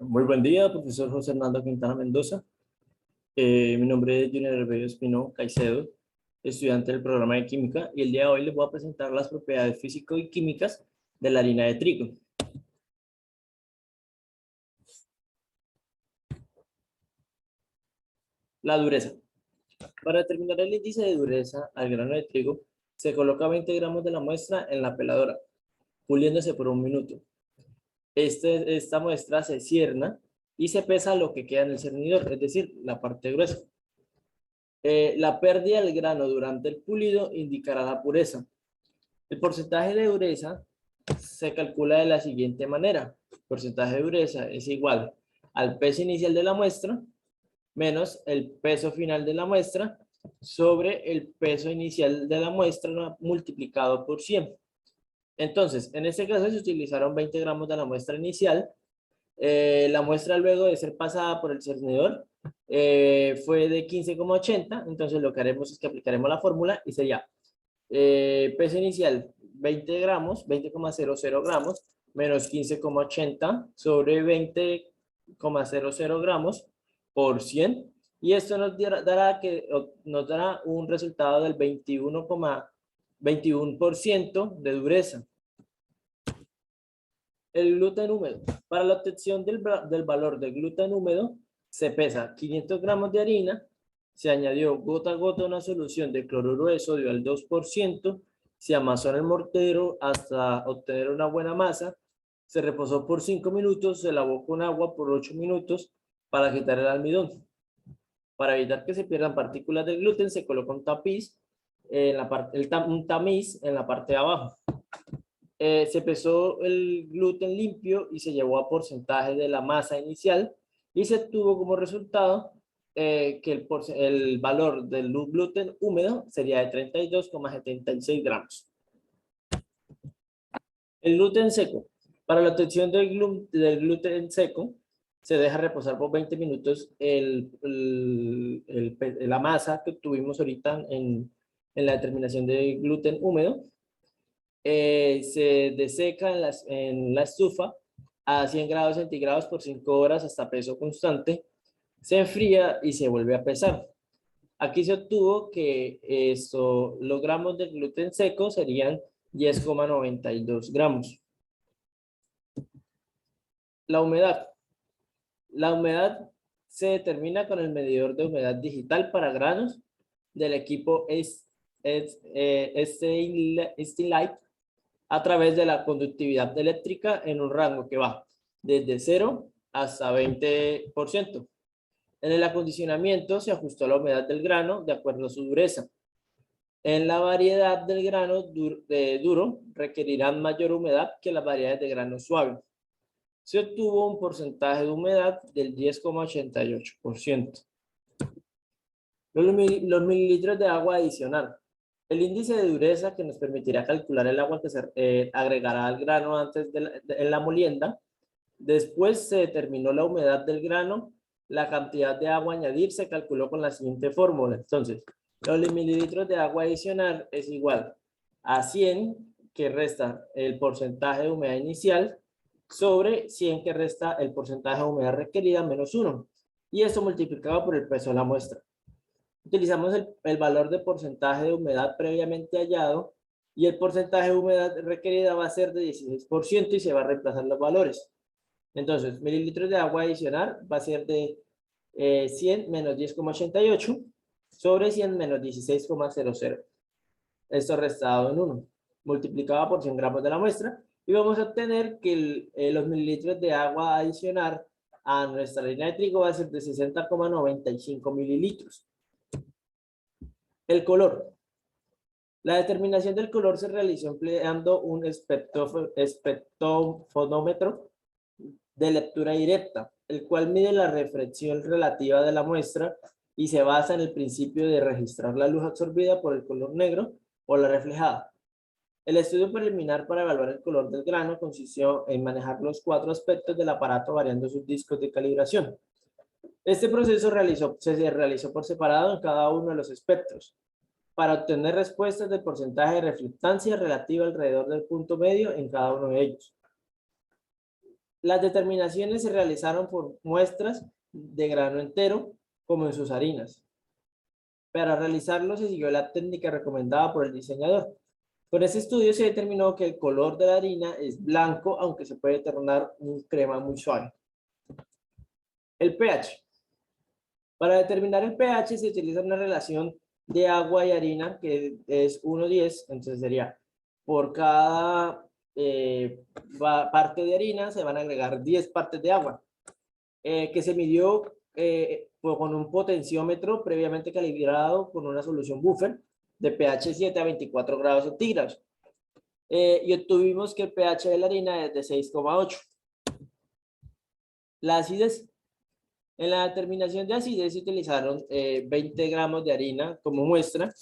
Muy buen día, profesor José Hernando Quintana Mendoza. Mi nombre es Junior Herberio Espino Caicedo, estudiante del programa de química, y el día de hoy les voy a presentar las propiedades físico y químicas de la harina de trigo. La dureza. Para determinar el índice de dureza al grano de trigo, se coloca 20 gramos de la muestra en la peladora, puliéndose por 1 minuto. Esta muestra se cierna y se pesa lo que queda en el cernidor, es decir, la parte gruesa. La pérdida del grano durante el pulido indicará la pureza. El porcentaje de dureza se calcula de la siguiente manera. El porcentaje de dureza es igual al peso inicial de la muestra menos el peso final de la muestra sobre el peso inicial de la muestra multiplicado por 100. Entonces, en este caso se utilizaron 20 gramos de la muestra inicial. La muestra luego de ser pasada por el cernidor fue de 15,80. Entonces lo que haremos es que aplicaremos la fórmula y sería peso inicial 20 gramos, 20,00 gramos, menos 15,80 sobre 20,00 gramos por 100. Y esto nos dará un resultado del 21,21% de dureza. El gluten húmedo. Para la obtención del valor del gluten húmedo, se pesa 500 gramos de harina, se añadió gota a gota una solución de cloruro de sodio al 2%, se amasó en el mortero hasta obtener una buena masa, se reposó por 5 minutos, se lavó con agua por 8 minutos para quitar el almidón. Para evitar que se pierdan partículas de gluten, se coloca un tamiz en la parte de abajo. Se pesó el gluten limpio y se llevó a porcentaje de la masa inicial y se tuvo como resultado que el valor del gluten húmedo sería de 32,76 gramos. El gluten seco. Para la obtención del gluten seco, se deja reposar por 20 minutos la masa que obtuvimos ahorita en la determinación del gluten húmedo. Se deseca en la estufa a 100 grados centígrados por 5 horas hasta peso constante. Se enfría y se vuelve a pesar. Aquí se obtuvo que los gramos de gluten seco serían 10,92 gramos. La humedad. La humedad se determina con el medidor de humedad digital para granos del equipo STLite a través de la conductividad eléctrica en un rango que va desde 0 hasta 20%. En el acondicionamiento se ajustó la humedad del grano de acuerdo a su dureza. En la variedad del grano duro requerirán mayor humedad que las variedades de grano suave. Se obtuvo un porcentaje de humedad del 10,88%. Los mililitros de agua adicional. El índice de dureza que nos permitirá calcular el agua que se agregará al grano antes en la molienda. Después se determinó la humedad del grano. La cantidad de agua a añadir se calculó con la siguiente fórmula. Entonces, los mililitros de agua adicional es igual a 100 que resta el porcentaje de humedad inicial sobre 100 que resta el porcentaje de humedad requerida menos 1. Y esto multiplicado por el peso de la muestra. Utilizamos el valor de porcentaje de humedad previamente hallado y el porcentaje de humedad requerida va a ser de 16% y se va a reemplazar los valores. Entonces, mililitros de agua adicional va a ser de 100 menos 10,88 sobre 100 menos 16,00. Esto restado en 1, multiplicado por 100 gramos de la muestra, y vamos a obtener que los mililitros de agua adicional a nuestra harina de trigo va a ser de 60,95 mililitros. El color. La determinación del color se realizó empleando un espectrofonómetro de lectura directa, el cual mide la refracción relativa de la muestra y se basa en el principio de registrar la luz absorbida por el color negro o la reflejada. El estudio preliminar para evaluar el color del grano consistió en manejar los 4 aspectos del aparato variando sus discos de calibración. Este proceso se realizó por separado en cada uno de los espectros, para obtener respuestas del porcentaje de reflectancia relativa alrededor del punto medio en cada uno de ellos. Las determinaciones se realizaron por muestras de grano entero, como en sus harinas. Para realizarlo se siguió la técnica recomendada por el diseñador. Con este estudio se determinó que el color de la harina es blanco, aunque se puede tornar un crema muy suave. El pH. Para determinar el pH se utiliza una relación de agua y harina que es 1:10, entonces sería por cada parte de harina se van a agregar 10 partes de agua, que se midió con un potenciómetro previamente calibrado con una solución buffer de pH 7 a 24 grados centígrados. Y obtuvimos que el pH de la harina es de 6,8. La acidez. En la determinación de acidez se utilizaron 20 gramos de harina como muestra.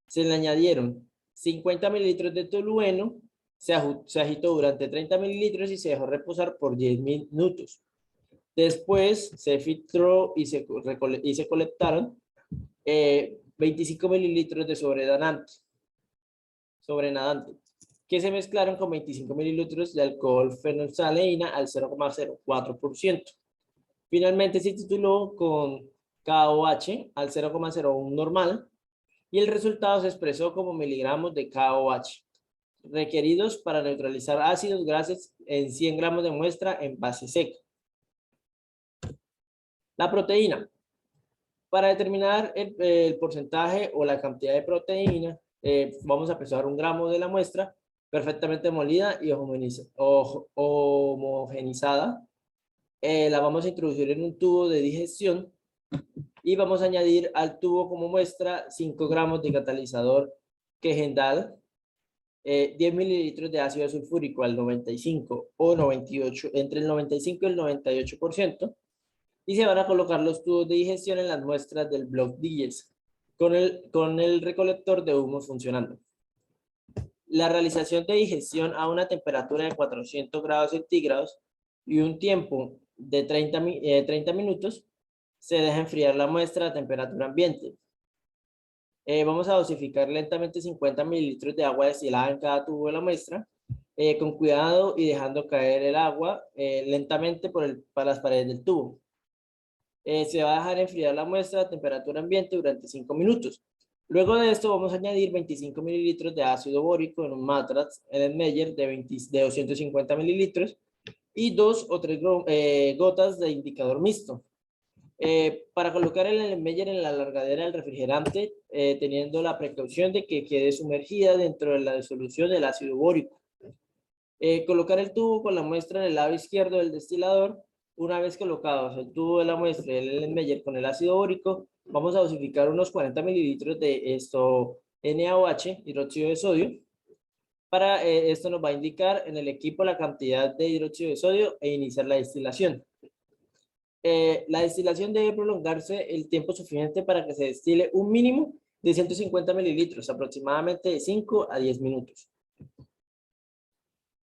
Se le añadieron 50 mililitros de tolueno, se agitó durante 30 mililitros y se dejó reposar por 10 minutos. Después se filtró y se colectaron 25 mililitros de sobrenadante, que se mezclaron con 25 mililitros de alcohol fenolftaleína al 0,04%. Finalmente se tituló con KOH al 0,01 normal y el resultado se expresó como miligramos de KOH requeridos para neutralizar ácidos grases en 100 gramos de muestra en base seca. La proteína. Para determinar el porcentaje o la cantidad de proteína, vamos a pesar 1 gramo de la muestra perfectamente molida y homogenizada. La vamos a introducir en un tubo de digestión y vamos a añadir al tubo como muestra 5 gramos de catalizador Quegendal, 10 mililitros de ácido sulfúrico al 95 o 98, entre el 95 y el 98%, y se van a colocar los tubos de digestión en las muestras del bloc Diges con el recolector de humos funcionando. La realización de digestión a una temperatura de 400 grados centígrados y un tiempo de 30 minutos, se deja enfriar la muestra a temperatura ambiente. Vamos a dosificar lentamente 50 mililitros de agua destilada en cada tubo de la muestra, con cuidado y dejando caer el agua lentamente para las paredes del tubo. Se va a dejar enfriar la muestra a temperatura ambiente durante 5 minutos. Luego de esto vamos a añadir 25 mililitros de ácido bórico en un matraz Erlenmeyer de 250 mililitros y 2 o 3 gotas de indicador mixto. Para colocar el Erlenmeyer en la largadera del refrigerante, teniendo la precaución de que quede sumergida dentro de la disolución del ácido bórico. Colocar el tubo con la muestra en el lado izquierdo del destilador. Una vez colocados el tubo de la muestra y el Erlenmeyer con el ácido bórico, vamos a dosificar unos 40 mililitros de NaOH, hidróxido de sodio. Para esto nos va a indicar en el equipo la cantidad de hidróxido de sodio e iniciar la destilación. La destilación debe prolongarse el tiempo suficiente para que se destile un mínimo de 150 mililitros, aproximadamente de 5 a 10 minutos.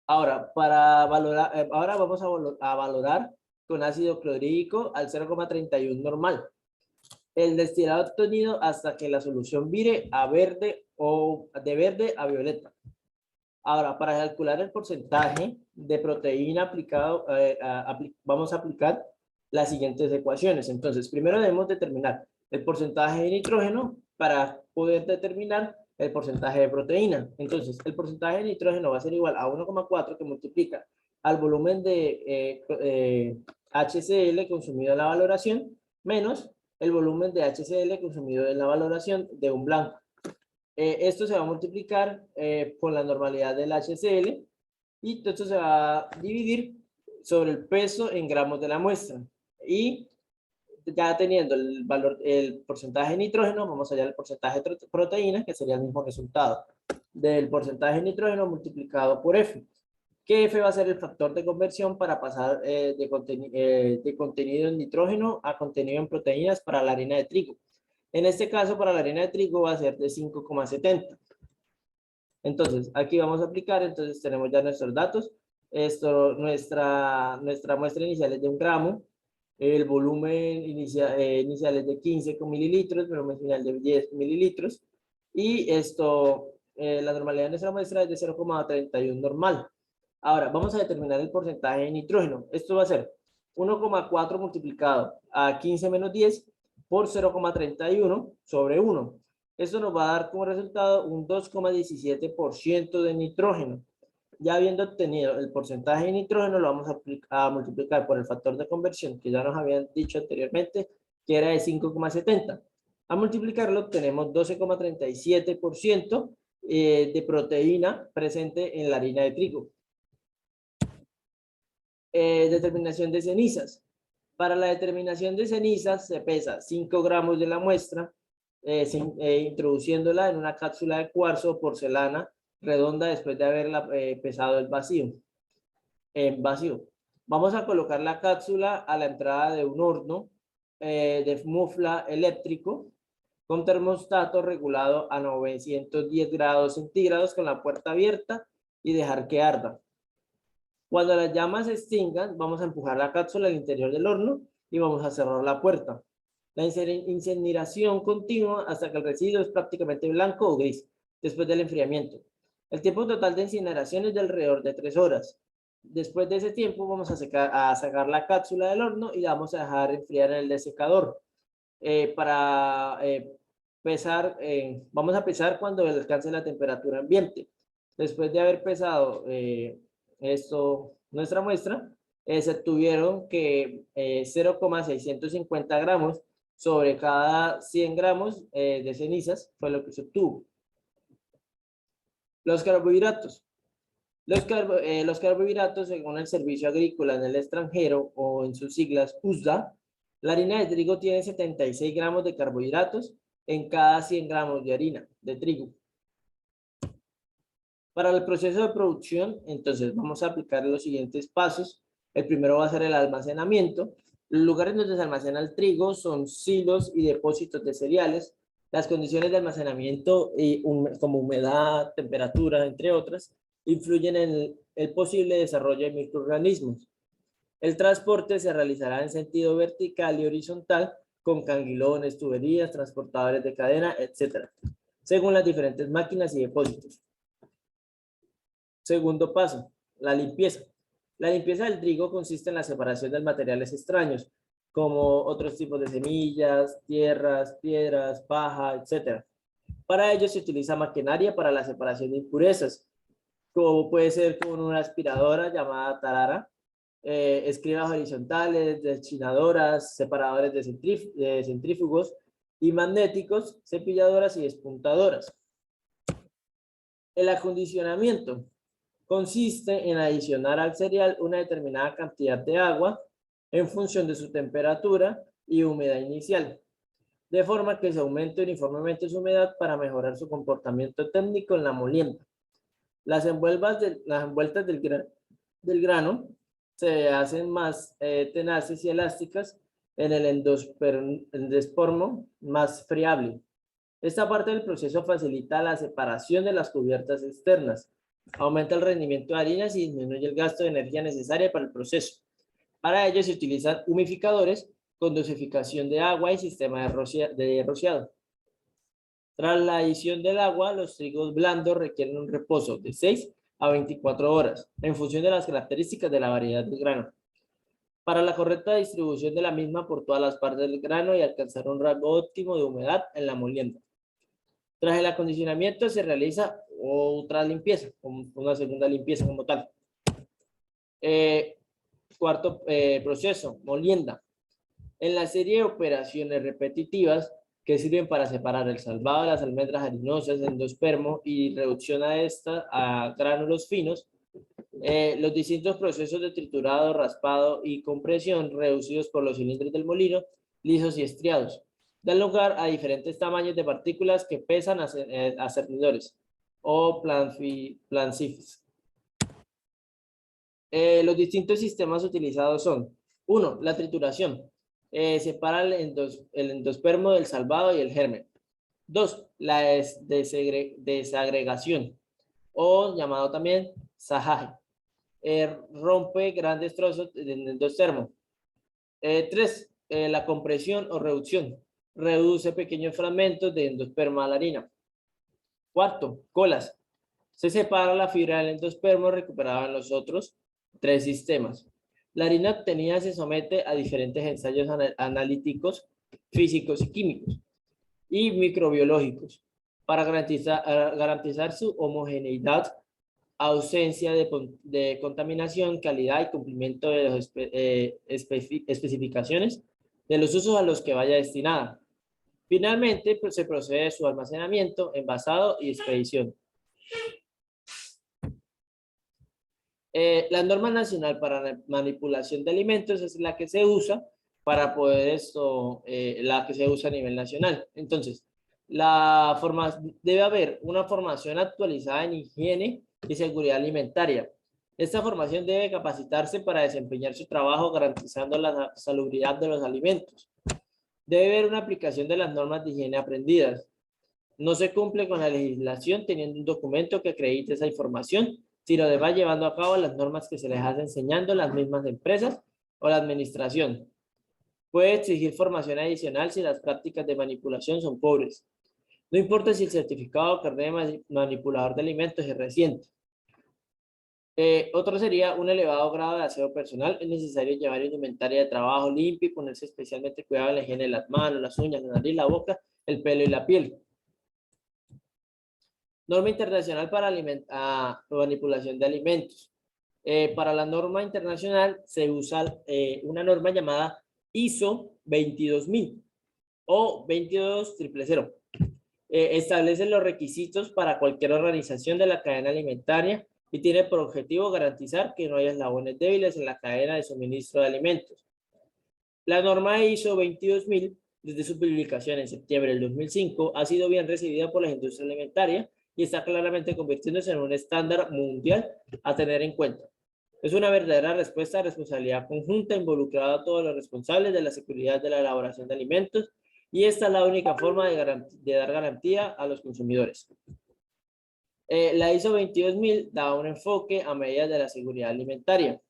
Ahora, ahora vamos a valorar con ácido clorhídrico al 0,31 normal. El destilado obtenido hasta que la solución vire a verde o de verde a violeta. Ahora, para calcular el porcentaje de proteína aplicado, vamos a aplicar las siguientes ecuaciones. Entonces, primero debemos determinar el porcentaje de nitrógeno para poder determinar el porcentaje de proteína. Entonces, el porcentaje de nitrógeno va a ser igual a 1,4 que multiplica al volumen de HCl consumido en la valoración menos el volumen de HCl consumido en la valoración de un blanco. Esto se va a multiplicar por la normalidad del HCl y todo esto se va a dividir sobre el peso en gramos de la muestra. Y ya teniendo el valor, el porcentaje de nitrógeno, vamos a hallar el porcentaje de proteína, que sería el mismo resultado del porcentaje de nitrógeno multiplicado por F. Que F va a ser el factor de conversión para pasar de contenido en nitrógeno a contenido en proteínas para la harina de trigo. En este caso, para la harina de trigo va a ser de 5,70. Entonces, aquí vamos a aplicar, entonces tenemos ya nuestros datos. Nuestra muestra inicial es de 1 gramo. El volumen inicial es de 15 mililitros, el volumen final de 10 mililitros. Y la normalidad de nuestra muestra es de 0,31 normal. Ahora, vamos a determinar el porcentaje de nitrógeno. Esto va a ser 1,4 multiplicado a 15 menos 10 por 0,31 sobre 1. Esto nos va a dar como resultado un 2,17% de nitrógeno. Ya habiendo obtenido el porcentaje de nitrógeno, lo vamos a multiplicar por el factor de conversión, que ya nos habían dicho anteriormente, que era de 5,70. A multiplicarlo obtenemos 12,37% de proteína presente en la harina de trigo. Determinación de cenizas. Para la determinación de cenizas se pesa 5 gramos de la muestra, introduciéndola en una cápsula de cuarzo o porcelana redonda después de haberla pesado en vacío. Vamos a colocar la cápsula a la entrada de un horno de mufla eléctrico con termostato regulado a 910 grados centígrados con la puerta abierta y dejar que arda. Cuando las llamas se extingan, vamos a empujar la cápsula al interior del horno y vamos a cerrar la puerta. La incineración continua hasta que el residuo es prácticamente blanco o gris, después del enfriamiento. El tiempo total de incineración es de alrededor de 3 horas. Después de ese tiempo vamos a sacar la cápsula del horno y la vamos a dejar enfriar en el desecador. Vamos a pesar cuando alcance la temperatura ambiente. Después de haber pesado nuestra muestra, se obtuvieron que 0,650 gramos sobre cada 100 gramos de cenizas fue lo que se obtuvo. Los carbohidratos. Los carbohidratos, según el Servicio Agrícola en el extranjero o en sus siglas USDA, la harina de trigo tiene 76 gramos de carbohidratos en cada 100 gramos de harina de trigo. Para el proceso de producción, entonces vamos a aplicar los siguientes pasos. El primero va a ser el almacenamiento. Los lugares donde se almacena el trigo son silos y depósitos de cereales. Las condiciones de almacenamiento, como humedad, temperatura, entre otras, influyen en el posible desarrollo de microorganismos. El transporte se realizará en sentido vertical y horizontal con canguilones, tuberías, transportadores de cadena, etc., según las diferentes máquinas y depósitos. Segundo paso, la limpieza. La limpieza del trigo consiste en la separación de materiales extraños, como otros tipos de semillas, tierras, piedras, paja, etc. Para ello se utiliza maquinaria para la separación de impurezas, como puede ser con una aspiradora llamada tarara, escribas horizontales, deschinadoras, separadores de centrífugos y magnéticos, cepilladoras y despuntadoras. El acondicionamiento consiste en adicionar al cereal una determinada cantidad de agua en función de su temperatura y humedad inicial, de forma que se aumente uniformemente su humedad para mejorar su comportamiento técnico en la molienda. Las envueltas del grano se hacen más tenaces y elásticas en el endospermo más friable. Esta parte del proceso facilita la separación de las cubiertas externas, aumenta el rendimiento de harinas y disminuye el gasto de energía necesaria para el proceso. Para ello se utilizan humidificadores con dosificación de agua y sistema de rociado. Tras la adición del agua, los trigos blandos requieren un reposo de 6 a 24 horas, en función de las características de la variedad del grano, para la correcta distribución de la misma por todas las partes del grano y alcanzar un rango óptimo de humedad en la molienda. Tras el acondicionamiento se realiza otra limpieza, una segunda limpieza como tal. Cuarto proceso, molienda. En la serie de operaciones repetitivas que sirven para separar el salvado de las almendras harinosas, endospermo y reducción a esta a gránulos finos, los distintos procesos de triturado, raspado y compresión reducidos por los cilindros del molino, lisos y estriados, dan lugar a diferentes tamaños de partículas que pesan a cernidores o plancifes. Los distintos sistemas utilizados son: 1. La trituración. Separa el endospermo del salvado y el germen. 2. La desagregación, o llamado también sajaje. Rompe grandes trozos del endospermo. 3. La compresión o reducción. Reduce pequeños fragmentos de endosperma a la harina. 4. Colas. Se separa la fibra del endospermo recuperada en los otros 3 sistemas. La harina obtenida se somete a diferentes ensayos analíticos, físicos y químicos y microbiológicos para garantizar su homogeneidad, ausencia de contaminación, calidad y cumplimiento de las especificaciones de los usos a los que vaya destinada. Finalmente, pues, se procede a su almacenamiento, envasado y expedición. La norma nacional para manipulación de alimentos es la que se usa para poder la que se usa a nivel nacional. Entonces, debe haber una formación actualizada en higiene y seguridad alimentaria. Esta formación debe capacitarse para desempeñar su trabajo garantizando la salubridad de los alimentos. Debe haber una aplicación de las normas de higiene aprendidas. No se cumple con la legislación teniendo un documento que acredite esa información, sino de va llevando a cabo las normas que se les hace enseñando las mismas empresas o la administración. Puede exigir formación adicional si las prácticas de manipulación son pobres. No importa si el certificado o carnet de manipulador de alimentos es reciente. Otro sería un elevado grado de aseo personal. Es necesario llevar indumentaria de trabajo limpia y ponerse especialmente cuidado en la higiene de las manos, las uñas, la nariz, la boca, el pelo y la piel. Norma internacional para manipulación de alimentos. Para la norma internacional se usa una norma llamada ISO 22000 o 22000. Establece los requisitos para cualquier organización de la cadena alimentaria y tiene por objetivo garantizar que no haya eslabones débiles en la cadena de suministro de alimentos. La norma ISO 22000, desde su publicación en septiembre del 2005, ha sido bien recibida por la industria alimentaria y está claramente convirtiéndose en un estándar mundial a tener en cuenta. Es una verdadera respuesta a responsabilidad conjunta involucrada a todos los responsables de la seguridad de la elaboración de alimentos, y esta es la única forma de dar garantía a los consumidores. La ISO 22000 da un enfoque a medidas de la seguridad alimentaria.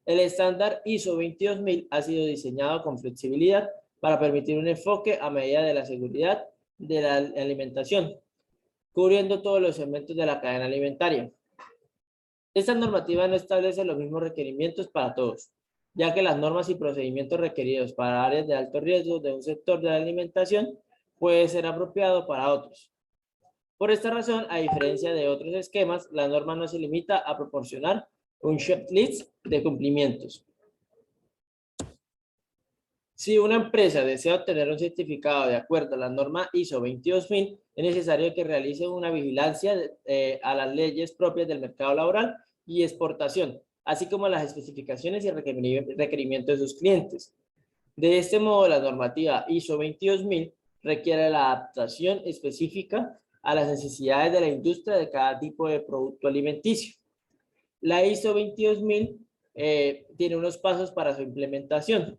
El estándar ISO 22000 ha sido diseñado con flexibilidad para permitir un enfoque a medida de la seguridad de la alimentación, cubriendo todos los segmentos de la cadena alimentaria. Esta normativa no establece los mismos requerimientos para todos, ya que las normas y procedimientos requeridos para áreas de alto riesgo de un sector de la alimentación puede ser apropiado para otros. Por esta razón, a diferencia de otros esquemas, la norma no se limita a proporcionar un checklist de cumplimientos. Si una empresa desea obtener un certificado de acuerdo a la norma ISO 22000, es necesario que realice una vigilancia a las leyes propias del mercado laboral y exportación, así como las especificaciones y requerimientos de sus clientes. De este modo, la normativa ISO 22000 requiere la adaptación específica a las necesidades de la industria de cada tipo de producto alimenticio. La ISO 22000 tiene unos pasos para su implementación.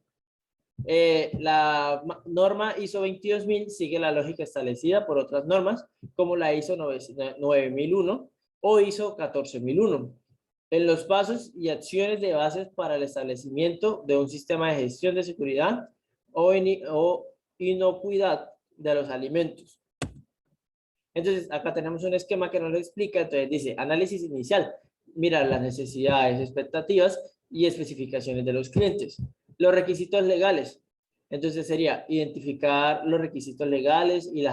La norma ISO 22000 sigue la lógica establecida por otras normas como la ISO 9001 o ISO 14001 en los pasos y acciones de bases para el establecimiento de un sistema de gestión de seguridad o inocuidad de los alimentos. Entonces acá tenemos un esquema que nos lo explica. Entonces dice análisis inicial, mirar las necesidades, expectativas y especificaciones de los clientes. Los requisitos legales. Entonces sería identificar los requisitos legales y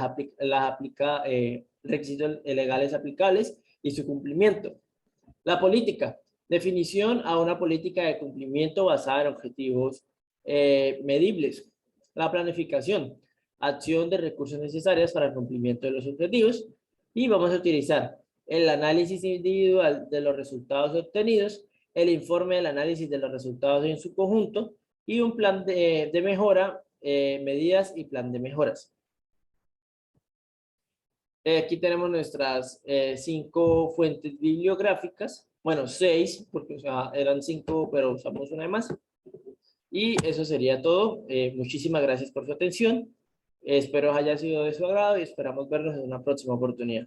requisitos legales aplicables y su cumplimiento. La política. Definición a una política de cumplimiento basada en objetivos medibles. La planificación. Acción de recursos necesarios para el cumplimiento de los objetivos. Y vamos a utilizar el análisis individual de los resultados obtenidos, el informe del análisis de los resultados en su conjunto y un plan de mejora, medidas y plan de mejoras. Aquí tenemos nuestras 5 fuentes bibliográficas. Bueno, 6, porque eran 5, pero usamos una de más. Y eso sería todo. Muchísimas gracias por su atención. Espero haya sido de su agrado y esperamos vernos en una próxima oportunidad.